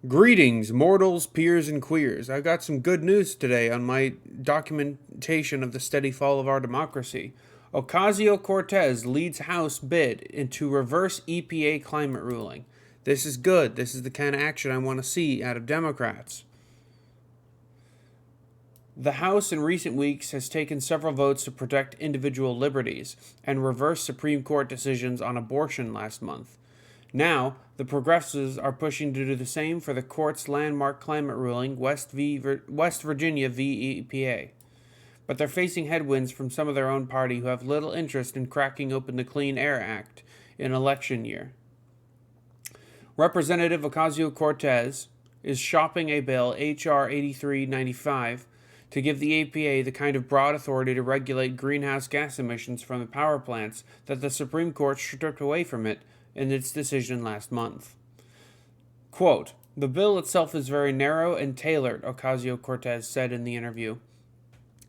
Greetings, mortals, peers, and queers. I've got some good news today on my documentation of the steady fall of our democracy. Ocasio-Cortez leads House bid to reverse EPA climate ruling. This is good. This is the kind of action I want to see out of Democrats. The House in recent weeks has taken several votes to protect individual liberties and reverse Supreme Court decisions on abortion last month. Now, the progressives are pushing to do the same for the court's landmark climate ruling, West Virginia v. EPA. But they're facing headwinds from some of their own party who have little interest in cracking open the Clean Air Act in election year. Representative Ocasio-Cortez is shopping a bill, H.R. 8395, to give the EPA the kind of broad authority to regulate greenhouse gas emissions from the power plants that the Supreme Court stripped away from it in its decision last month. Quote, "The bill itself is very narrow and tailored," Ocasio-Cortez said in the interview.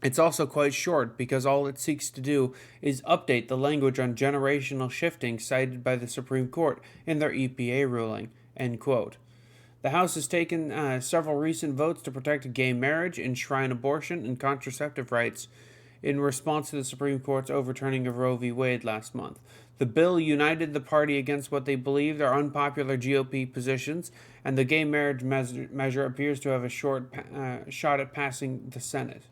"It's also quite short because all it seeks to do is update the language on generational shifting cited by the Supreme Court in their EPA ruling," end quote. The House has taken several recent votes to protect gay marriage, enshrine abortion, and contraceptive rights in response to the Supreme Court's overturning of Roe v. Wade last month. The bill united the party against what they believed are unpopular GOP positions, and the gay marriage measure appears to have a short shot at passing the Senate.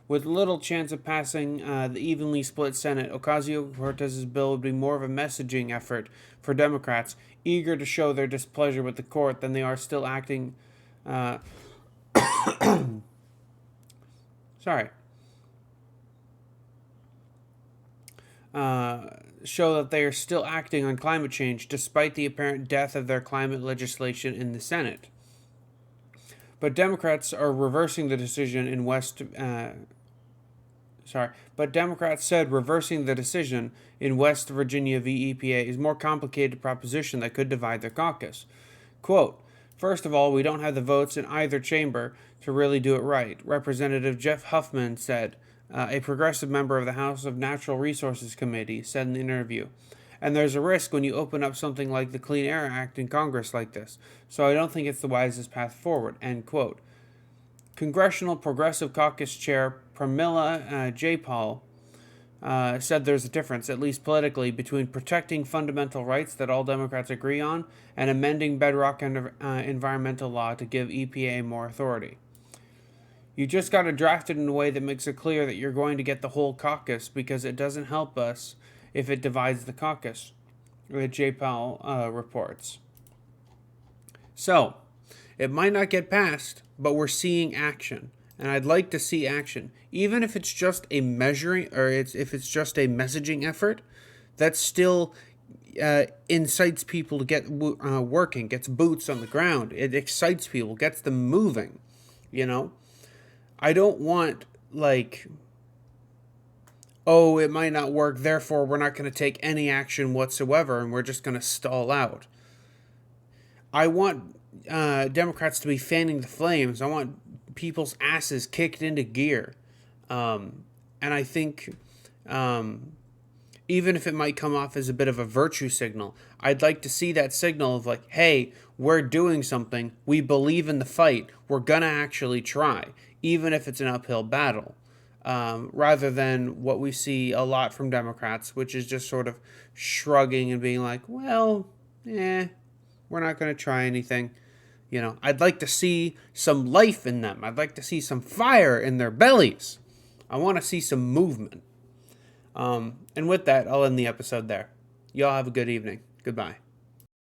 With little chance of passing the evenly split Senate, Ocasio-Cortez's bill would be more of a messaging effort for Democrats, eager to show their displeasure with the court than they are still acting... show that they are still acting on climate change despite the apparent death of their climate legislation in the Senate. But Democrats are reversing the decision in Democrats said reversing the decision in West Virginia v. EPA is a more complicated proposition that could divide their caucus. Quote, "First of all, we don't have the votes in either chamber to really do it right," Representative Jeff Huffman said. A progressive member of the House of Natural Resources Committee said in the interview. "And there's a risk when you open up something like the Clean Air Act in Congress like this, so I don't think it's the wisest path forward," end quote. Congressional Progressive Caucus Chair Pramila Jayapal said there's a difference, at least politically, between protecting fundamental rights that all Democrats agree on and amending bedrock environmental law to give EPA more authority. "You just got to draft it in a way that makes it clear that you're going to get the whole caucus, because it doesn't help us if it divides the caucus," Jayapal reports. So, it might not get passed, but we're seeing action, and I'd like to see action, even if it's just a measuring, or if it's just a messaging effort. That still incites people to get working, gets boots on the ground. It excites people, gets them moving. You know, I don't want it might not work, therefore we're not going to take any action whatsoever, and we're just going to stall out. I want Democrats to be fanning the flames. I want people's asses kicked into gear. And I think even if it might come off as a bit of a virtue signal, I'd like to see that signal of hey, we're doing something. We believe in the fight. We're going to actually try, even if it's an uphill battle. Rather than what we see a lot from Democrats, which is just sort of shrugging and being like, well, we're not going to try anything. I'd like to see some life in them. I'd like to see some fire in their bellies. I want to see some movement. And with that, I'll end the episode there. Y'all have a good evening. Goodbye.